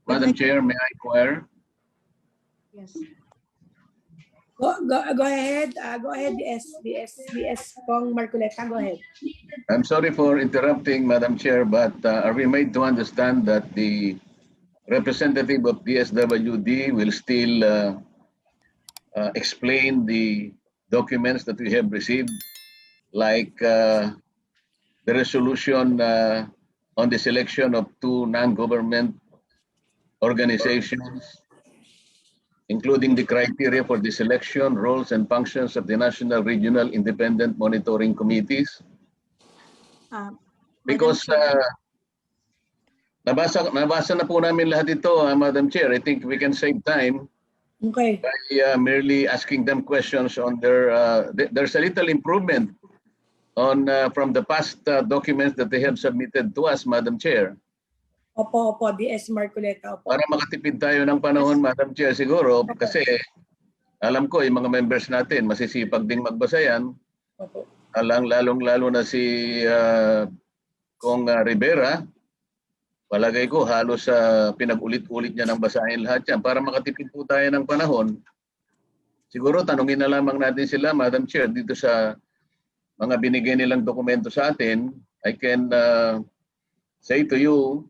Madam Chair, may I inquire? Yes. Go ahead. Go ahead, DS Cong Marcoleta. Go ahead. I'm sorry for interrupting, Madam Chair, but are we made to understand that the representative of DSWD will still explain the documents that we have received, like the resolution on the selection of 2 non-government organizations, including the criteria for the selection, roles, and functions of the National Regional Independent Monitoring Committees? Because nabasa na po namin lahat ito, Madam Chair. I think we can save time Okay. by merely asking them questions on their. There's a little improvement on from the past documents that they have submitted to us, Madam Chair. Opo, DS Marcoleta. Opo. Para makatipid tayo ng panahon, Madam Chair, siguro, kasi alam ko yung mga members natin masisipag ding magbasa yan. Opo. Lalong-lalo na si Cong Rivera. Palagay ko halos pinag-ulit-ulit niya ng basahin lahat yan. Para makatipid po tayo ng panahon, siguro tanungin na lamang natin sila, Madam Chair, dito sa mga binigay nilang dokumento sa atin. I can say to you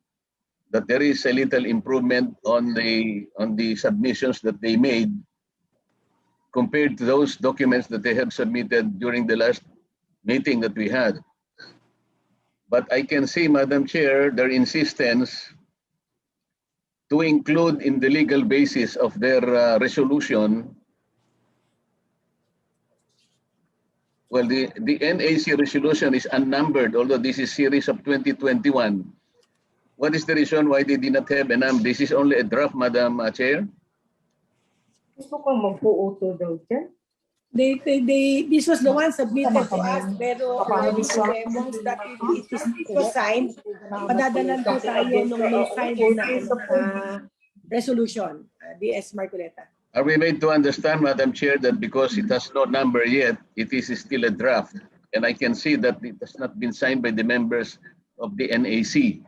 that there is a little improvement on the submissions that they made compared to those documents that they have submitted during the last meeting that we had. But I can see, Madam Chair, their insistence to include in the legal basis of their resolution. Well, the NAC resolution is unnumbered, although this is series of 2021. What is the reason why they did not have a number? This is only a draft, Madam Chair. Gusto ko mag-uuto daw dyan. This was the one submitted to us, pero according to them, once that it was signed, padadalan po tayo nung may signed na resolution, DS Marcoleta. Are we made to understand, Madam Chair, that because it has no number yet, it is still a draft, and I can see that it has not been signed by the members of the NAC.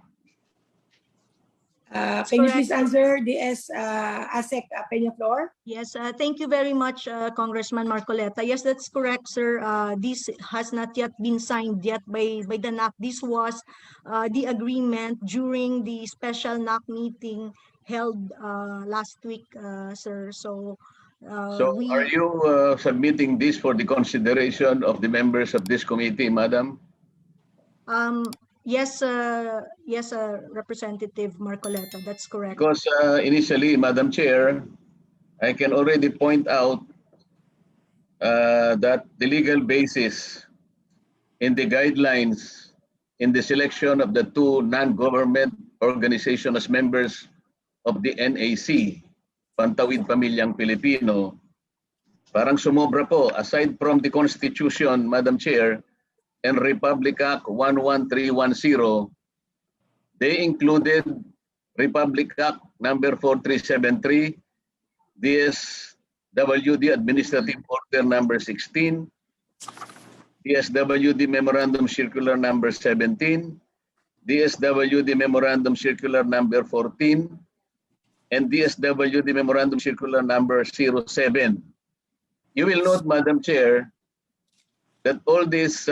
Can you please answer DS ASEC Peñaflor? Yes, thank you very much, Congressman Marcoleta. Yes, that's correct, sir. This has not yet been signed yet by the NAC. This was the agreement during the special NAC meeting held last week, sir. So are you submitting this for the consideration of the members of this committee, Madam? Yes, yes, Representative Marcoleta, that's correct. Because initially, Madam Chair, I can already point out that the legal basis in the guidelines in the selection of the 2 non-government organizations as members of the NAC, Pantawid Pamilyang Pilipino, parang sumobra po. Aside from the Constitution, Madam Chair, and Republic Act 11310, they included Republic Act number 4373, DSWD Administrative Order number 16, DSWD Memorandum Circular number 17, DSWD Memorandum Circular number 14, and DSWD Memorandum Circular number 07. You will note, Madam Chair, that all these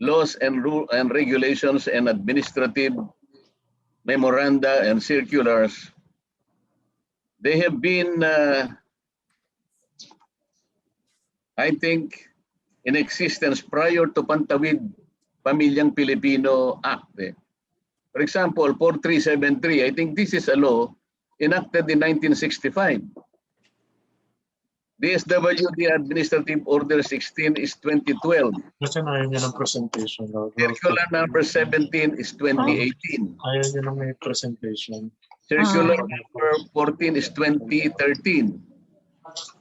laws and regulations and administrative memoranda and circulars, they have been, I think, in existence prior to Pantawid Pamilyang Pilipino Act. For example, 4373, I think this is a law enacted in 1965. DSWD Administrative Order 16 is 2012. Kasi ayaw niya ng presentation. Circular number 17 is 2018. Ayaw niya ng may presentation. Circular number 14 is 2013.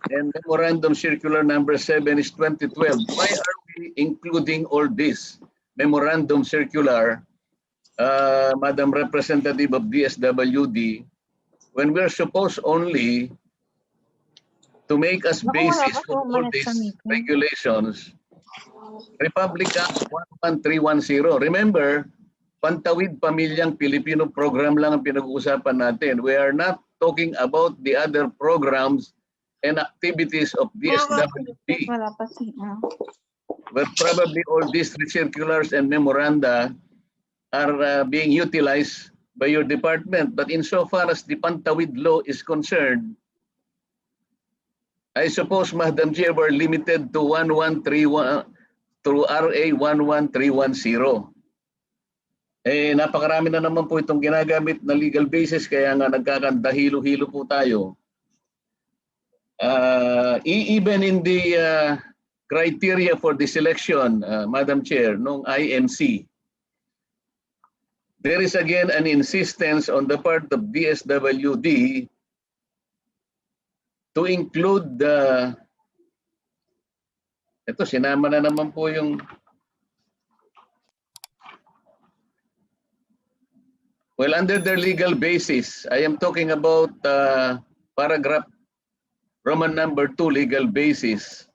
And Memorandum Circular number 7 is 2012. Why are we including all this Memorandum Circular, Madam Representative of DSWD, when we're supposed only to make us basis for all these regulations, Republic Act 11310. Remember, Pantawid Pamilyang Pilipino Program lang ang pinag-uusapan natin. We are not talking about the other programs and activities of DSWD. Wala pa Where probably all these circulars and memoranda are being utilized by your department. But insofar as the Pantawid law is concerned, I suppose, Madam Chair, we're limited to 1131 through RA 11310. Napakarami na naman po itong ginagamit na legal basis, kaya nga nagkakandahilo-hilo po tayo. Even in the criteria for the selection, Madam Chair, nung IMC, there is again an insistence on the part of DSWD to include ito, sinama na naman po yung under their legal basis, I am talking about paragraph Roman number 2 legal basis,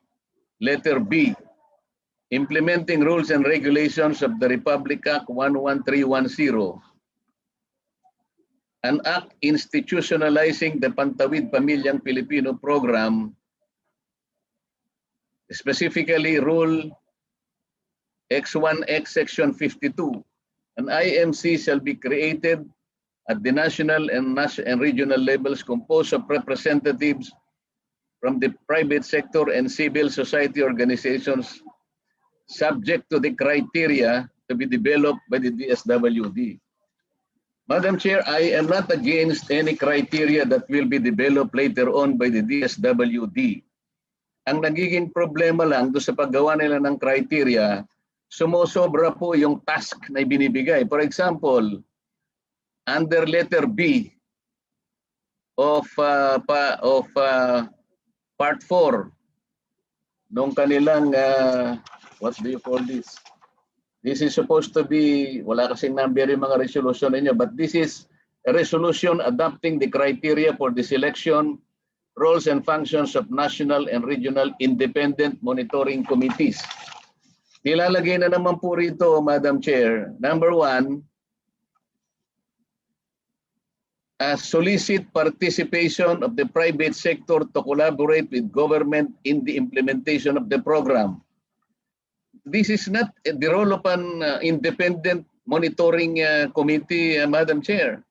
letter B, implementing rules and regulations of the Republic Act 11310, an act institutionalizing the Pantawid Pamilyang Pilipino Program, specifically Rule X1X Section 52. An IMC shall be created at the national and regional levels composed of representatives from the private sector and civil society organizations subject to the criteria to be developed by the DSWD. Madam Chair, I am not against any criteria that will be developed later on by the DSWD. Ang nagiging problema lang doon sa paggawa nila ng criteria, sumusobra po yung task na ibinibigay. For example, under letter B of part 4 nung kanilang what do you call this? This is supposed to be, wala kasing number yung mga resolution ninyo, but this is a resolution adopting the criteria for the selection, roles and functions of national and regional independent monitoring committees. Nilalagay na naman po rito, Madam Chair, number 1, solicit participation of the private sector to collaborate with government in the implementation of the program. This is not the role of an independent monitoring committee, Madam Chair.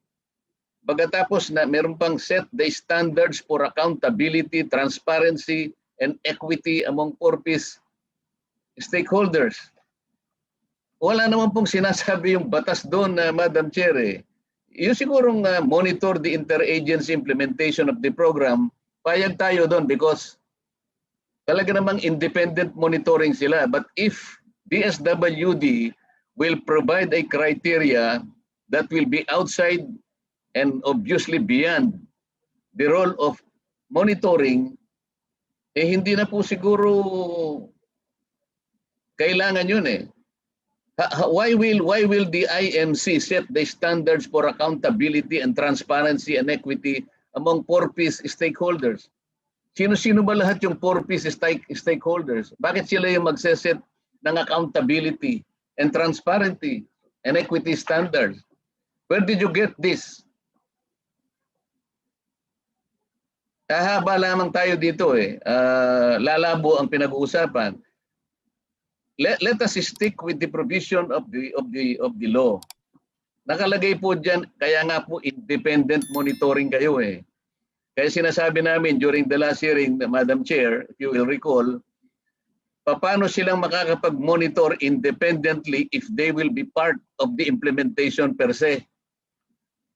Pagkatapos na meron pang set the standards for accountability, transparency, and equity among purpose stakeholders. Wala naman pong sinasabi yung batas doon, Madam Chair. Yung sigurong monitor the interagency implementation of the program, payag tayo doon because talaga namang independent monitoring sila. But if DSWD will provide a criteria that will be outside and obviously beyond the role of monitoring, hindi na po siguro kailangan yun Why will the IMC set the standards for accountability and transparency and equity among purpose stakeholders? Sino-sino ba lahat yung purpose stakeholders? Bakit sila yung magseset ng accountability and transparency and equity standards? Where did you get this? Haba lamang tayo dito lalabo ang pinag-uusapan. Let us stick with the provision of the law. Nakalagay po diyan, kaya nga po independent monitoring kayo Kaya sinasabi namin during the last hearing, Madam Chair, if you will recall, paano silang makakapag-monitor independently if they will be part of the implementation per se?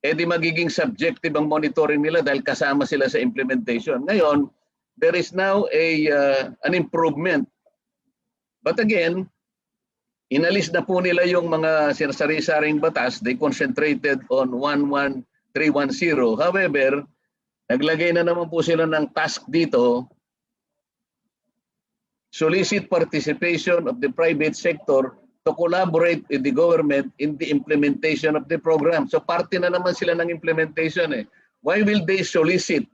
Di magiging subjective ang monitoring nila dahil kasama sila sa implementation. Ngayon, there is now an improvement. But again, inalis na po nila yung mga sinasari-saring batas. They concentrated on 11310. However, naglagay na naman po sila ng task dito, solicit participation of the private sector to collaborate with the government in the implementation of the program. So parte na naman sila ng implementation Why will they solicit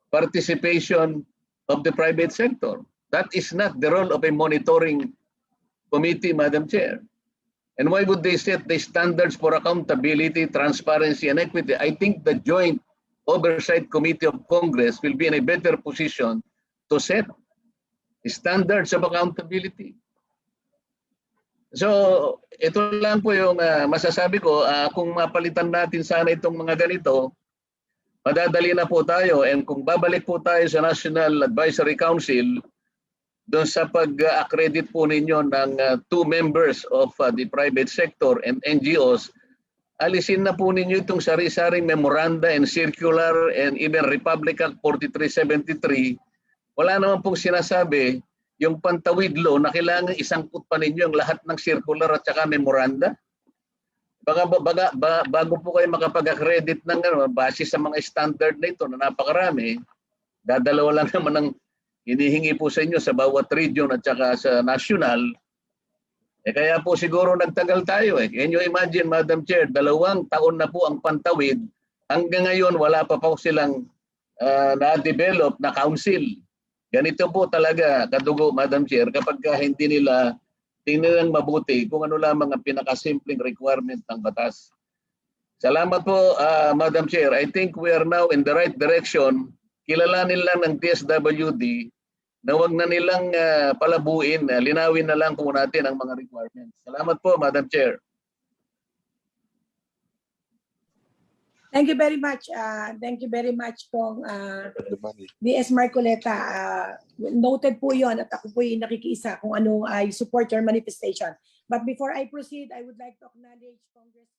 participation of the private sector? That is not the role of a monitoring committee, Madam Chair. And why would they set the standards for accountability, transparency, and equity? I think the Joint Oversight Committee of Congress will be in a better position to set standards of accountability. So, ito lang po yung masasabi ko. Kung mapalitan natin sana itong mga ganito, madadali na po tayo. And kung babalik po tayo sa National Advisory Council, doon sa pag-accredit po ninyo ng 2 members of the private sector and NGOs, alisin na po ninyo itong sari-saring memoranda and circular and even Republic Act 4373. Wala naman pong sinasabi yung Pantawid Law na kailangan isangkot pa ninyo ang lahat ng circular at saka memoranda. Bago po kayo makapag-accredit ng base sa mga standard na ito na napakarami, dadalawa lang naman ng hinihingi po sa inyo sa bawat region at saka sa national. Kaya po siguro nagtagal tayo. Can you imagine, Madam Chair, 2 taon na po ang Pantawid. Hanggang ngayon, wala pa po silang na-develop na council. Ganito po talaga, kadugo, Madam Chair, kapag hindi nila tingnan mabuti kung ano lamang ang pinakasimpleng requirement ng batas. Salamat po, Madam Chair. I think we are now in the right direction. Kilalanin lang ng TSWD na huwag na nilang palabuin, linawin na lang po natin ang mga requirements. Salamat po, Madam Chair. Thank you very much. Thank you very much pong DS Marcoleta. Noted po yon at ako po yung nakikiisa kung ano I support your manifestation. But before I proceed, I would like to acknowledge Congressman